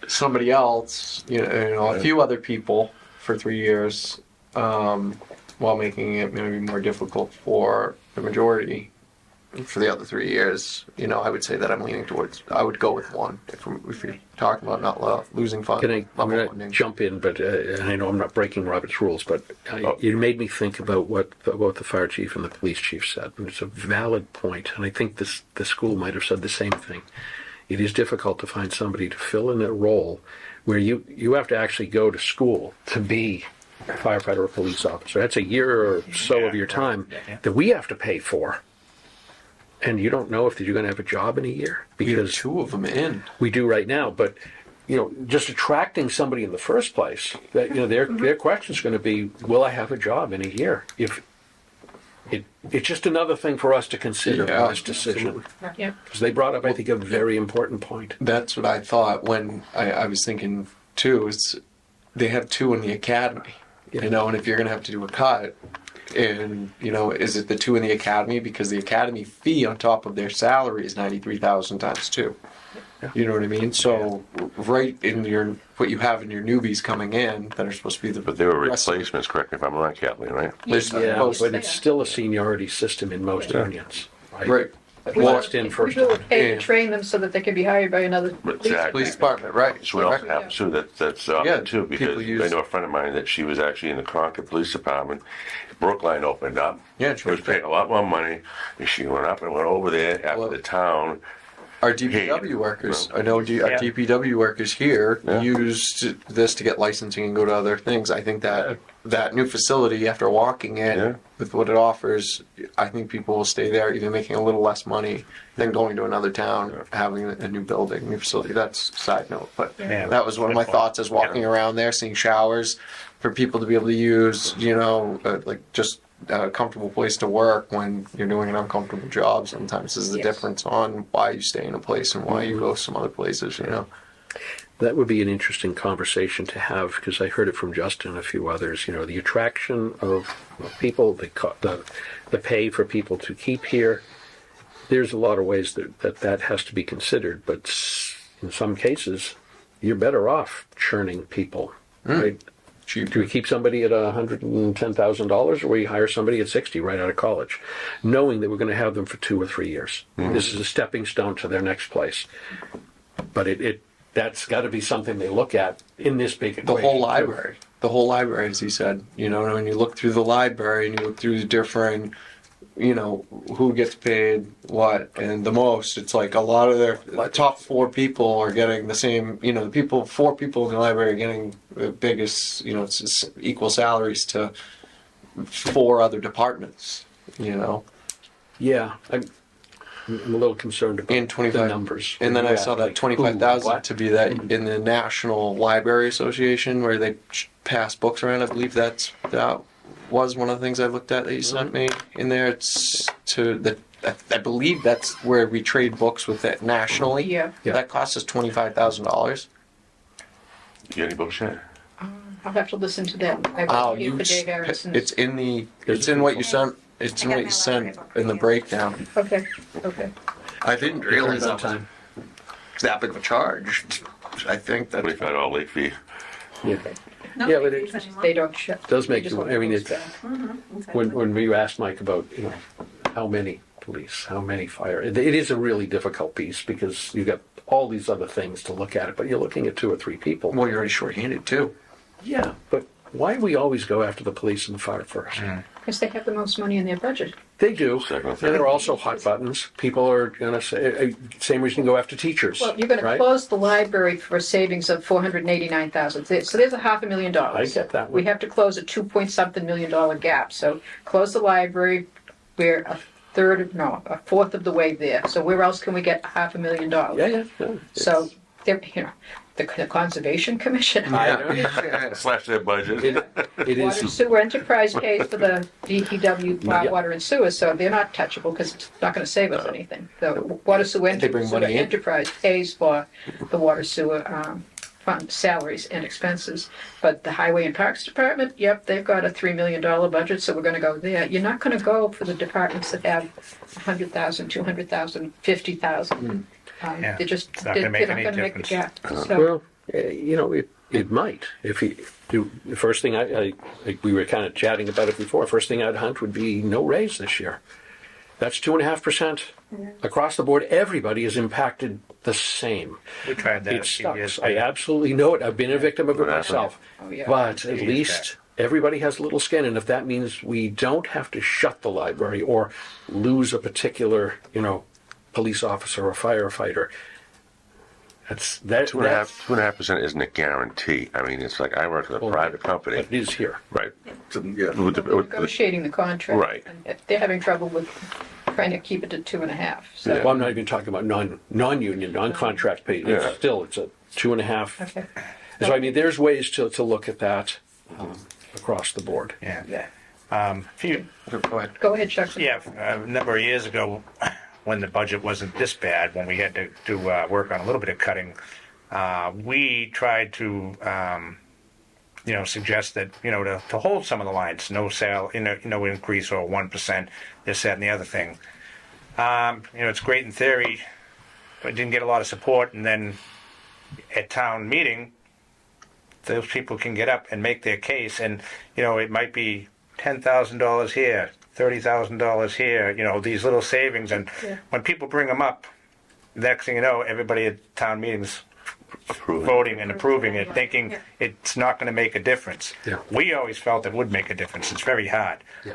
somebody else, you know, a few other people for 3 years, while making it maybe more difficult for the majority for the other 3 years, you know, I would say that I'm leaning towards, I would go with one if you're talking about not losing funds. I'm going to jump in, but and I know I'm not breaking Robert's rules, but you made me think about what both the fire chief and the police chief said. And it's a valid point, and I think the school might have said the same thing. It is difficult to find somebody to fill in that role where you have to actually go to school to be a firefighter or police officer. That's a year or so of your time that we have to pay for. And you don't know if you're going to have a job in a year We have because 2 of them in. we do right now. But you know, just attracting somebody in the first place, that you know, their question is going to be, will I have a job in a year? If it's just another thing for us to consider Yeah, in this decision, Yep. because they brought up, I think, a very important point. That's what I thought when I was thinking too. Is they have 2 in the academy, you know, and if you're going to have to do a cut, and you know, is it the 2 in the academy because the academy fee on top of their salary is 93,000 times 2. You know what I mean? So right in your what you have in your newbies coming in that are supposed to be the But they were rest of- replacements, correct me if I'm wrong, Kathleen, right? There's Yeah, supposed- but it's still a seniority system in most unions, right? right. Last in, We first will out. pay Yeah. to train them so that they can be hired by another police. Exactly. Police department, right? So what also Right. happens too, that's Yeah, too, because people use- I know a friend of mine that she was actually in the Concord Police Department. Brookline opened up. Yeah, She was paying a lot more money, and she went up and went over there after Well- the town. Our DPW workers, I know our Yeah. DPW workers here Yeah. used this to get licensing and go to other things. I think that new facility, after walking in Yeah. with what it offers, I think people will stay there, even making a little less money than going to another town, having a new building, new facility. That's a side note, but Yeah. that was one of my thoughts as walking around there, seeing showers for people to be able to use, you know, like just a comfortable place to work when you're doing an uncomfortable job. Sometimes is the Yes. difference on why you stay in a place and why you go some other places, you know. That would be an interesting conversation to have, because I heard it from Justin and a few others. You know, the attraction of people, the pay for people to keep here. There's a lot of ways that has to be considered, but in some cases, you're better off churning people, right? Cheap. Do we keep somebody at $110,000, or we hire somebody at 60 right out of college, knowing that we're going to have them for 2 or 3 years? This is a stepping stone to their next place. But that's got to be something they look at in this big The equation, whole too. library. The whole library, as he said. You know, when you look through the library and you look through the different, you know, who gets paid what and the most, it's like a lot of the top 4 people are getting the same, you know, 4 people in the library are getting the biggest, you know, it's equal salaries to 4 other departments, you know. Yeah, I'm a little concerned about And the 25 numbers. And then I saw Like, that 25,000 what? to be that in the National Library Association where they pass books around. I believe that was one of the things I looked at that you sent me in there. It's to the I believe that's where we trade books with it nationally. Yeah. Yeah. That costs us $25,000. You got any books yet? I'll have to listen to that. I Oh, was here for Dave Aaronson's. it's in the it's in what you sent. It's in what you sent in the breakdown. Okay, okay. I didn't realize that was Time. that big of a charge. I think that $25 late fee. Yeah. No Yeah, but vacation it anymore. They don't shut. does they make just you, want I mean, those it's, back. when you asked Mike about, how many police, how many fire, it is a really difficult piece because you've got all these other things to look at it, but you're looking at 2 or 3 people. well, you're already shorthanded too. Yeah, but why do we always go after the police and the fire first? Because they have the most money in their budget. They do, Second, and third. there are also hot buttons. People are gonna say, same reason you go after teachers, Well, you're gonna right? close the library for a savings of $489,000. So there's $500,000. I get that We one. have to close a $2-point-something million gap. So close the library, we're a fourth of the way there. So where else can we get $500,000? Yeah. So, the Conservation Commission. Slash their budget. It Water is, Sewer Enterprise pays for the DPW Yeah. water and sewer, so they're not touchable because it's not going to save us anything. The Water Sewer They bring money in? Enterprise pays for the water sewer fund salaries and expenses. But the Highway and Parks Department, yep, they've got a $3 million budget, so we're going to go there. You're not going to go for the departments that have 100,000, 200,000, 50,000. Yeah. They're just, It's not they're gonna make not any going to make the difference. gap. So, well, it might. If you do, the first thing we were kind of chatting about it before, first thing I'd hunt would be no raise this year. That's 2.5% across the board. Everybody is impacted the same. We tried that It a few years sucks. I back. absolutely know it. I've been a victim of it What happened? myself. Oh, yeah. But at Years least everybody has a little skin, and if that means we don't have to shut the library or lose a particular, police officer or firefighter, that's 2.5% isn't a guarantee. I mean, it's like I work with a private company. But it is here. Right. Yeah. With the- with the- negotiating the contract. Right. And they're having trouble with trying to keep it to 2.5. So, Well, I'm not even talking about non-union, non-contract pay. Yeah. It's a 2.5. okay. So I mean, there's ways to look at that across the board. Yeah. Yeah. Go ahead. Go ahead, Chuck. Yeah, a number of years ago, when the budget wasn't this bad, when we had to work on a little bit of cutting, we tried to, suggest that, to hold some of the lines, no increase or 1%, this, that, and the other thing. It's great in theory, but it didn't get a lot of support. And then at town meeting, those people can get up and make their case, and it might be $10,000 here, $30,000 here, these little savings, and when people bring them up, next thing you know, everybody at town meetings Approving. voting and approving it, thinking it's not going to make a difference. Yeah. We always felt it would make a difference. It's very hard. Yeah.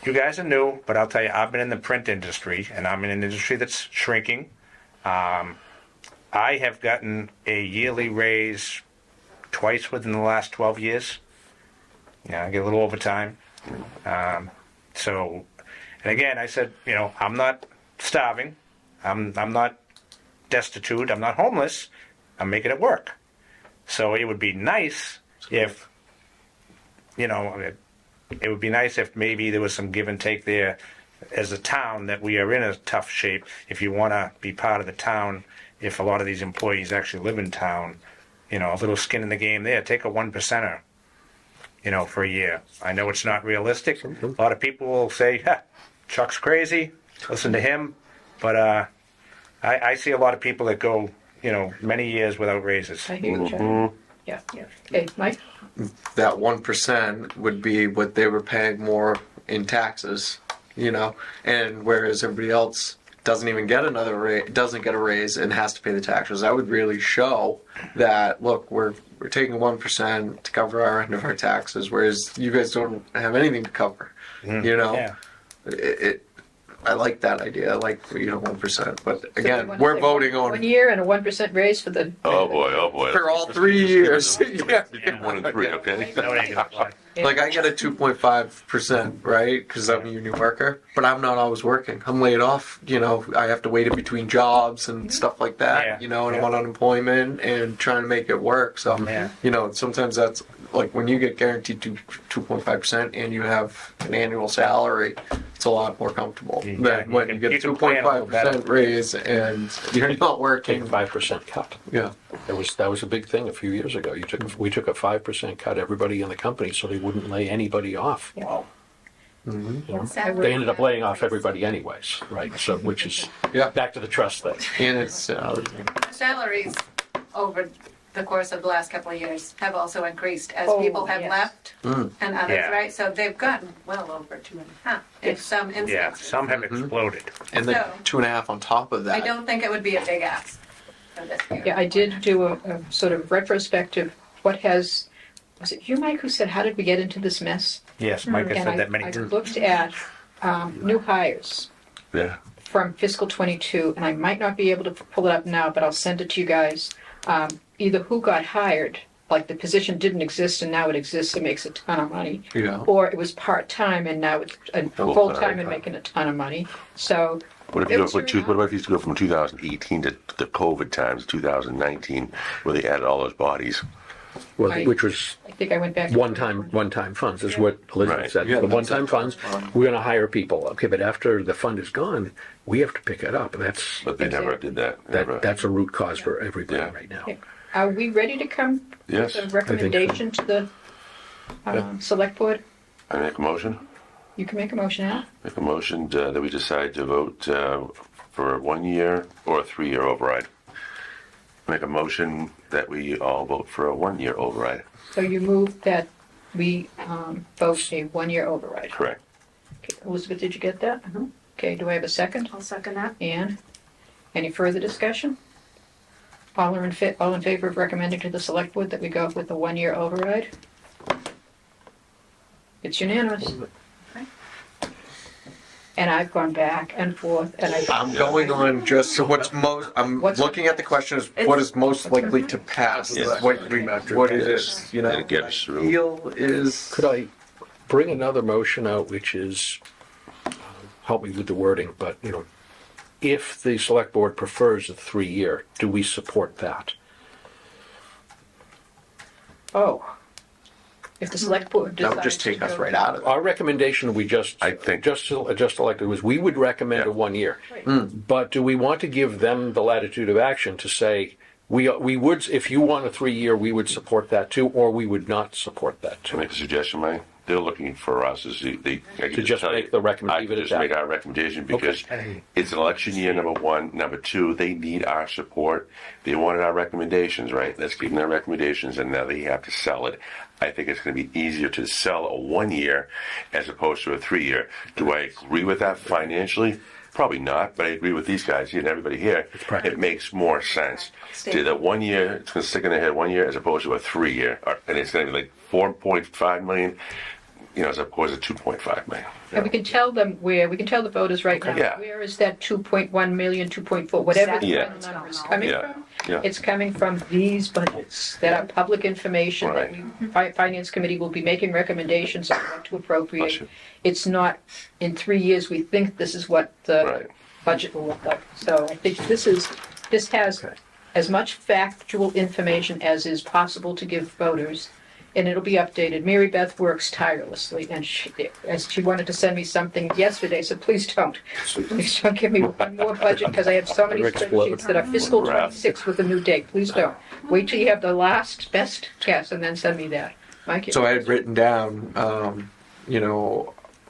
You guys are new, but I'll tell you, I've been in the print industry, and I'm in an industry that's shrinking. I have gotten a yearly raise twice within the last 12 years. I get a little overtime. And again, I said, I'm not starving. I'm not destitute. I'm not homeless. I'm making it work. So it would be nice if, it would be nice if maybe there was some give and take there as a town, that we are in a tough shape. If you want to be part of the town, if a lot of these employees actually live in town, a little skin in the game there, take a 1%er, for a year. I know it's not realistic. A lot of people will say, Chuck's crazy, listen to him. But I see a lot of people that go, many years without raises. I hear you, Chuck. Yeah. Okay, Mike? That 1% would be what they were paying more in taxes, and whereas everybody else doesn't even get doesn't get a raise and has to pay the taxes. That would really show that, look, we're taking 1% to cover our end of our taxes, whereas you guys don't have anything to cover. Yeah. I like that idea. I like 1%. But So again, you wanna we're say voting 1 on year and a 1% raise for the. Oh boy. for all 3 years. Yeah. One and three, okay? No, it ain't gonna fly. Like I get a 2.5%, right? Because I'm a union worker, but I'm not always working. I'm laid off. I have to wait in between jobs and stuff like that. Yeah. And I'm on unemployment and trying to make it work. So, Yeah. sometimes that's like when you get guaranteed 2.5% and you have an annual salary, it's a lot more comfortable Yeah, than when you you can- get a you can plan a little 2.5% raise and you're not working. 5% cut. Yeah. That was a big thing a few years ago. We took a 5% cut, everybody in the company, so they wouldn't lay anybody off. Wow. You know? Sadly, They ended up laying off everybody anyways, right? So, which is Yeah. back to the trust thing. And it's salaries over the course of the last couple of years have also increased as Oh, people have yes. left and others, Yeah. right? So they've gotten well over 2.5 in Yes. some instances. Yeah, some have exploded. and then So- 2.5 on top of that. I don't think it would be a big ask for this year. Yeah, I did do a sort of retrospective, was it you, Mike, who said, how did we get into this mess? Yes, Mike has And said that many I times. looked at new hires Yeah. from fiscal '22, and I might not be able to pull it up now, but I'll send it to you guys. Either who got hired, like the position didn't exist and now it exists and makes a ton of money, Yeah. or it was part-time and now it's full-time and making a ton of money. So What if it you go was for very what about if you go from 2018 to the COVID times, 2019, where they added all those bodies? Well, Right. which was I think I went back to one-time funds, is what Elizabeth Right. said. Yeah, The that's one-time funds, we're gonna hire people. Okay, but after the fund is gone, we have to pick it up. But they never did that. Never. That's a root cause for everybody Yeah. right now. Okay. Are we ready to come Yes. with a recommendation to the select board? I make a motion. You can make a motion now. Make a motion that we decide to vote for a 1 year or a 3 year override. Make a motion that we all vote for a 1 year override. So you move that we vote a 1-year override. Correct. Okay, Elizabeth, did you get that? Okay, do I have a second? I'll second that. Anne? Any further discussion? All in favor of recommending to the select board that we go with the 1-year override? It's unanimous. And I've gone back and forth and I'm going on just so I'm What's- looking at the question is what is most likely to pass. Yes. What is it? And get us through. Feel is Could I bring another motion out, which is, help me with the wording, but, if the select board prefers a 3-year, do we support that? oh. If the select board that decides. would just take to us go- right out of it. Our recommendation, I think- just elected, was we would recommend Yeah. a 1 year. Right. But do we want to give them the latitude of action to say, we would, if you want a 3-year, we would support that too, or we would not support that To too? make a suggestion, Mike, they're looking for us as To just make the recommendation, I could leave it at just that. make our recommendation because Okay. it's an election year, number one. Number two, they need our support. They wanted our recommendations, right? Let's give them their recommendations, and now they have to sell it. I think it's going to be easier to sell a 1 year as opposed to a 3 year. Do I agree with that financially? Probably not, but I agree with these guys here and everybody here. practical. It makes more sense. To the 1 year, it's going to stick in their head 1 year as opposed to a 3 year. And it's going to be like 4.5 million, as opposed to 2.5 million. And we can tell them we can tell the voters right now, Yeah. where is that 2.1 million, 2.4, whatever the Yeah. final number is coming Yeah. from? Yeah. It's coming from these budgets that are public information that Right. Finance Committee will be making recommendations on what to Bless appropriate. you. It's not, in 3 years, we think this is what the Right. budget will look like. So I think this has as much factual information as is possible to give voters, and it'll be updated. Mary Beth works tirelessly, and she wanted to send me something yesterday, so please don't. Please don't give me one more budget, because I have so many Rick's blood. spreadsheets that are fiscal 26 with a new date. Please don't. Wait till you have the last best guess, and then send me that. Mike? So I had written down,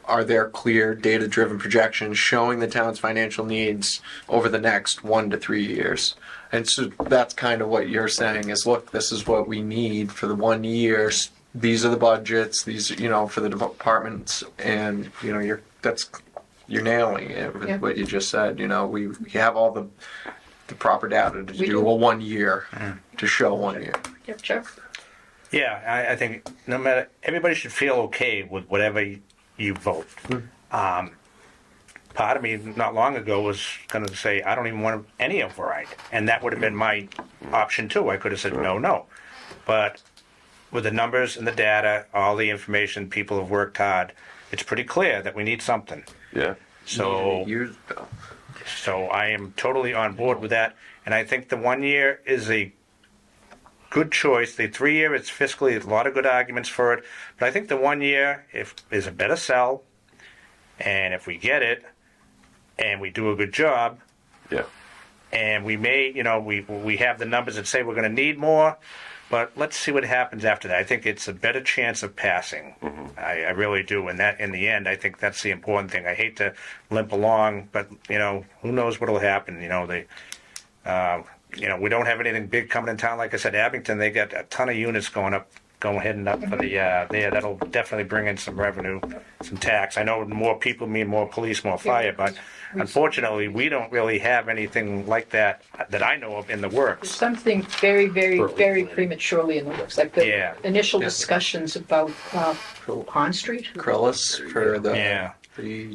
are there clear data-driven projections showing the town's financial needs over the next 1 to 3 years? And so that's kind of what you're saying is, look, this is what we need for the 1 year. These are the budgets. These, for the departments, and you're nailing it with Yeah. what you just said. We have all the proper data to We do do. a 1 year to show 1 year. Yep, Chuck? Yeah, I think no matter, everybody should feel okay with whatever you vote. part of me not long ago was going to say, I don't even want any override. And that would have been my option too. I could have said, no. But with the numbers and the data, all the information, people have worked hard, it's pretty clear that we need something. Yeah. So, Years ago. so I am totally on board with that. And I think the 1 year is a good choice. The 3 year, it's fiscally a lot of good arguments for it. But I think the 1 year is a better sell. And if we get it and we do a good job, Yeah. and we may, we have the numbers that say we're going to need more, but let's see what happens after that. I think it's a better chance of passing. I really do. And that, in the end, I think that's the important thing. I hate to limp along, but who knows what'll happen? We don't have anything big coming in town. Like I said, Abington, they got a ton of units heading up for the there. That'll definitely bring in some revenue, some tax. I know more people mean more police, more fire, but unfortunately, we don't really have anything like that I know of in the works. Something very, very, very prematurely in the works, like the Yeah. initial discussions about Pond Street. Krellis for the Yeah. the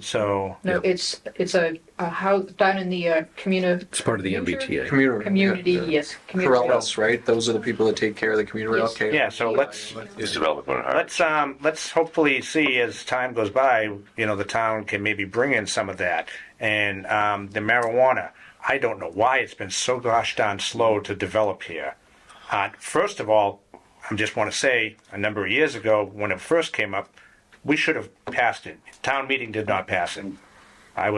No, it's a house down in the community. It's part of the MBTA. Community, yes. Community. Krellis, right? Those are the people that take care of the community. Yes. Okay. Yeah. So let's It's development hard. let's hopefully see as time goes by. The town can maybe bring in some of that, and the marijuana. I don't know why it's been so gosh darn slow to develop here. First of all, I just want to say a number of years ago when it first came up, we should have passed it. Town meeting did not pass it. I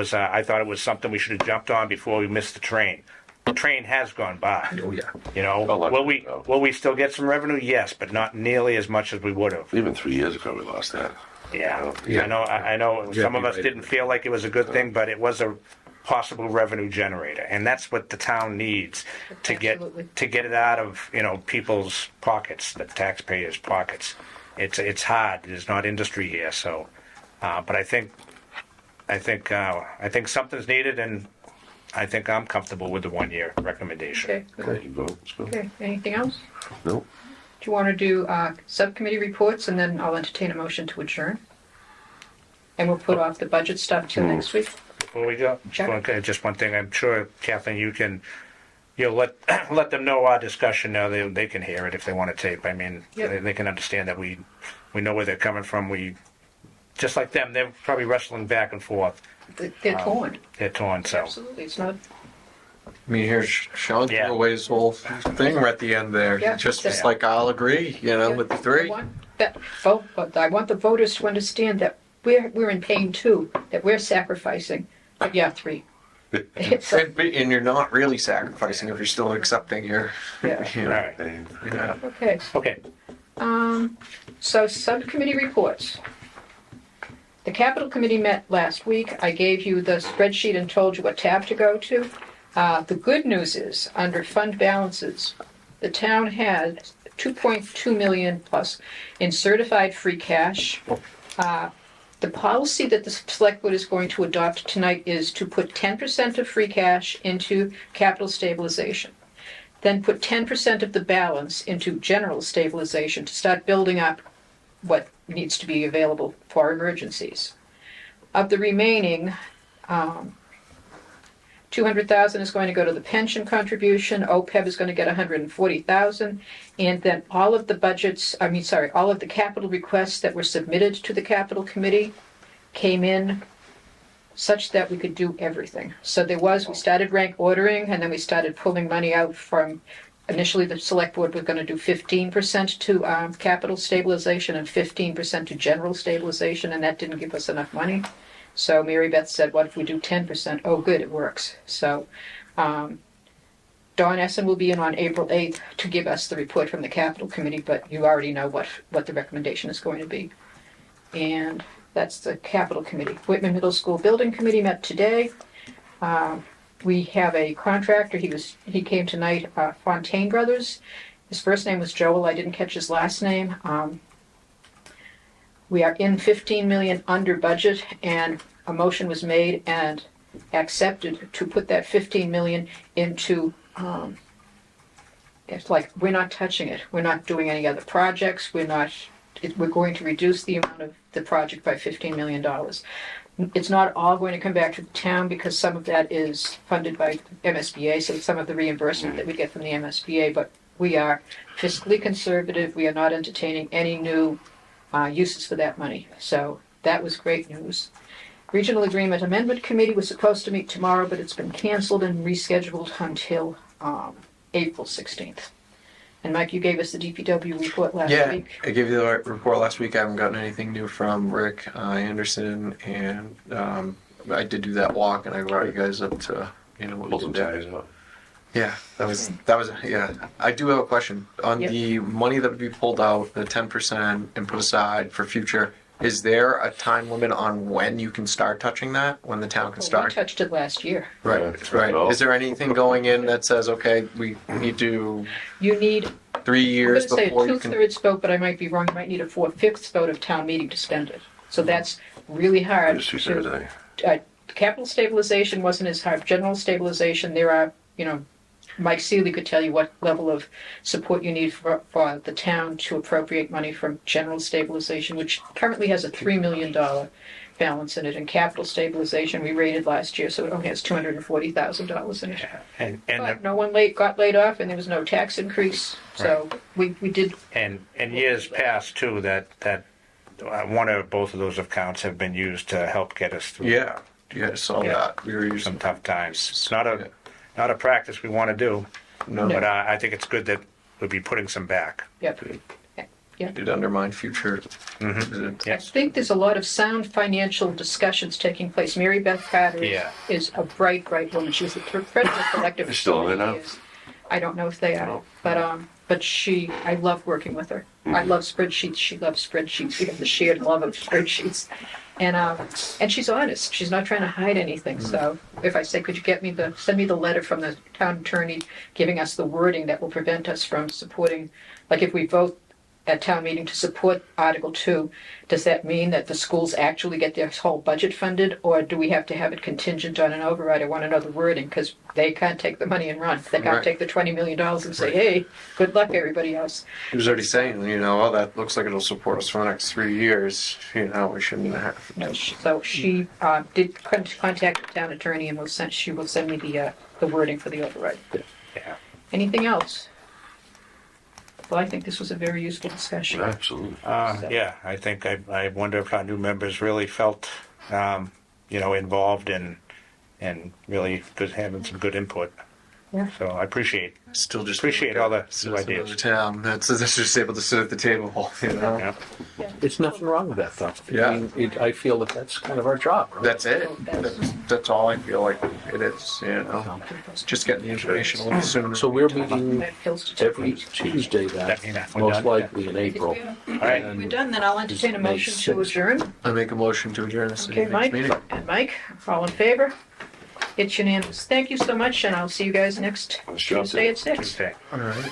thought it was something we should have jumped on before we missed the train. The train has gone by. Oh, yeah. Will we still get some revenue? Yes, but not nearly as much as we would have. Even 3 years ago, we lost that. Yeah, Yeah. I know. Yeah, Some of you're us right. didn't feel like it was a good thing, but it was a possible revenue generator, and that's what the town needs to Absolutely. get it out of people's pockets, the taxpayers' pockets. It's hard. There's not industry here, so. But I think something's needed, and I think I'm comfortable with the 1 year recommendation. Okay, good. Okay, you vote. Let's go. Okay, anything else? Nope. Do you want to do subcommittee reports, and then I'll entertain a motion to adjourn? And we'll put off the budget stuff till next week. Before we go, Sure. okay, just one thing. I'm sure, Kathleen, you can, let them know our discussion. Now they can hear it if they want to tape. I mean, Yep. they can understand that we know where they're coming from. We, just like them, they're probably wrestling back and forth. They're torn. They're torn, so. Absolutely, it's not, I mean, here's Sean Yeah. threw away his whole thing right at the end there. Yeah. He just was Yeah. like, I'll agree, with the I three. want but I want the voters to understand that we're in pain too, that we're sacrificing. But yeah, 3. It's, And you're not really sacrificing if you're still accepting your. Yeah. you All know, right. yeah. okay. Okay. So subcommittee reports. The capital committee met last week. I gave you the spreadsheet and told you what tab to go to. The good news is, under fund balances, the town had 2.2 million plus in certified free cash. The policy that the select board is going to adopt tonight is to put 10% of free cash into capital stabilization. Then put 10% of the balance into general stabilization to start building up what needs to be available for emergencies. Of the remaining, 200,000 is going to go to the pension contribution. OPEB is going to get 140,000, and then all of the capital requests that were submitted to the capital committee came in such that we could do everything. So we started rank ordering, and then we started pulling money out from. Initially, the select board was going to do 15% to capital stabilization and 15% to general stabilization, and that didn't give us enough money. So Mary Beth said, what if we do 10%? Oh, good, it works. So Dawn Essen will be in on April 8th to give us the report from the capital committee, but you already know what the recommendation is going to be. And that's the capital committee. Whitman Middle School Building Committee met today. We have a contractor. He came tonight, Fontaine Brothers. His first name was Joel. I didn't catch his last name. We are in 15 million under budget, and a motion was made and accepted to put that 15 million into. It's like we're not touching it. We're not doing any other projects. We're going to reduce the amount of the project by $15 million. It's not all going to come back to the town because some of that is funded by MSBA, so some of the reimbursement that we get from the MSBA, but we are fiscally conservative. We are not entertaining any new uses for that money. So that was great news. Regional Agreement Amendment Committee was supposed to meet tomorrow, but it's been canceled and rescheduled until April 16th. And Mike, you gave us the DPW report last Yeah, week. I gave you the report last week. I haven't gotten anything new from Rick Anderson, and I did do that walk, and I brought you guys up to what Pull we some did there. ties out. Yeah, that was yeah. I do have a question on Yep. the money that would be pulled out, the 10% and put aside for future. Is there a time limit on when you can start touching that? When the town can Well, we start? touched it last year. Right, Yeah, right. well. Is there anything going in that says, okay, we need to You need, 3 I'm years going to say a before you can? two-thirds vote, but I might be wrong. You might need a 4/5 vote of town meeting to spend it. So that's really hard. Just 2/3, I think. Capital stabilization wasn't as hard. General stabilization, there are, Mike Seeley could tell you what level of support you need for the town to appropriate money from general stabilization, which currently has a $3 million balance in it. And capital stabilization, we rated last year, so it only has $240,000 in it. And But no one got laid off, and there was no tax increase. So we did. and years past too that one or both of those accounts have been used to help get us through Yeah, I saw Yeah. that. We were using some tough times. It's not a practice we want to do, no, but I think it's good that we'll be putting some back. Yep. it undermined future. I Yes. think there's a lot of sound financial discussions taking place. Mary Beth Carter Yeah. is a bright Oh. woman. She was the president of the collective. They're still in there now? I don't know if they are, but I love working with her. I love spreadsheets. She loves spreadsheets. We have the shared love of spreadsheets. And she's honest. She's not trying to hide anything. So if I say, could you send me the letter from the town attorney giving us the wording that will prevent us from supporting, like if we vote at town meeting to support Article 2, does that mean that the schools actually get their whole budget funded, or do we have to have it contingent on an override? I want to know the wording, because they can't take the money and run. They can't Right. take the $20 million and say, hey, good luck, everybody else. He was already saying, well, that looks like it'll support us for the next 3 years. We shouldn't have. No, so she did contact the town attorney, and she will send me the wording for the override. Yeah. Anything else? Well, I think this was a very useful discussion. Absolutely. Yeah, I think I wonder if our new members really felt, involved and really having some good input. Yeah. So I appreciate. Still just Appreciate all the citizen new of the ideas. town that's just able to sit at the table. Yeah. It's nothing wrong with that, though. Yeah. I mean, I feel that that's kind of our job. Right? That's it. That's all I feel like it is. Just getting the information a little sooner. So we're meeting That feels to every Tuesday then, That mean that we're most done? likely in April. All right. We're done, then I'll entertain a May motion to 6th. adjourn. I make a motion to adjourn this Okay, evening's Mike meeting. and Mike, all in favor? It's unanimous. Thank you so much, and I'll see you guys next Nice job, Tuesday Tim. at 6. Tuesday. All right.